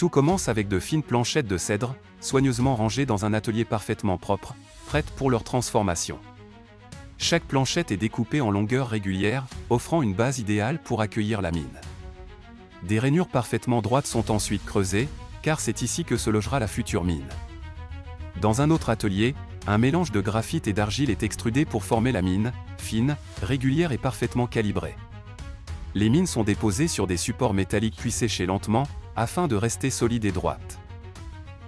Tout commence avec de fines planchettes de cèdre, soigneusement rangées dans un atelier parfaitement propre, prêtes pour leur transformation. Chaque planchette est découpée en longueur régulière, offrant une base idéale pour accueillir la mine. Des rainures parfaitement droites sont ensuite creusées, car c'est ici que se logera la future mine. Dans un autre atelier, un mélange de graphite et d'argile est extrudé pour former la mine, fine, régulière et parfaitement calibrée. Les mines sont déposées sur des supports métalliques puis séchées lentement, afin de rester solides et droites.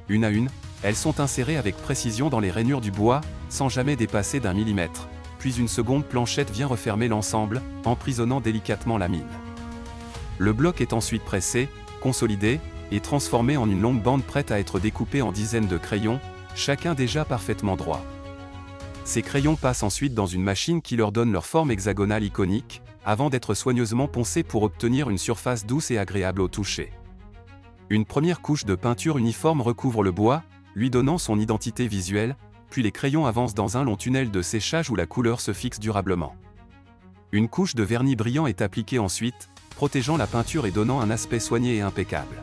Une à une, elles sont insérées avec précision dans les rainures du bois, sans jamais dépasser d'1 millimètre, puis une seconde planchette vient refermer l'ensemble, emprisonnant délicatement la mine. Le bloc est ensuite pressé, consolidé, et transformé en une longue bande prête à être découpée en dizaines de crayons, chacun déjà parfaitement droit. Ces crayons passent ensuite dans une machine qui leur donne leur forme hexagonale iconique, avant d'être soigneusement poncés pour obtenir une surface douce et agréable au toucher. Une première couche de peinture uniforme recouvre le bois, lui donnant son identité visuelle, puis les crayons avancent dans un long tunnel de séchage où la couleur se fixe durablement. Une couche de vernis brillant est appliquée ensuite, protégeant la peinture et donnant un aspect soigné et impeccable.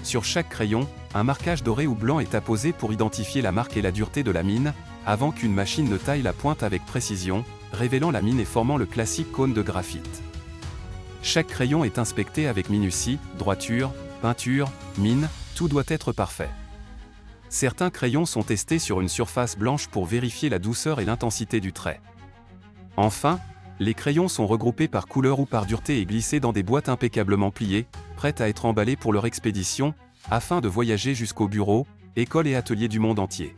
Sur chaque crayon, un marquage doré ou blanc est apposé pour identifier la marque et la dureté de la mine, avant qu'une machine ne taille la pointe avec précision, révélant la mine et formant le classique cône de graphite. Chaque crayon est inspecté avec minutie, droiture, peinture, mine, tout doit être parfait. Certains crayons sont testés sur une surface blanche pour vérifier la douceur et l'intensité du trait. Enfin, les crayons sont regroupés par couleur ou par dureté et glissés dans des boîtes impeccablement pliées, prêtes à être emballées pour leur expédition, afin de voyager jusqu'au bureau, école et atelier du monde entier.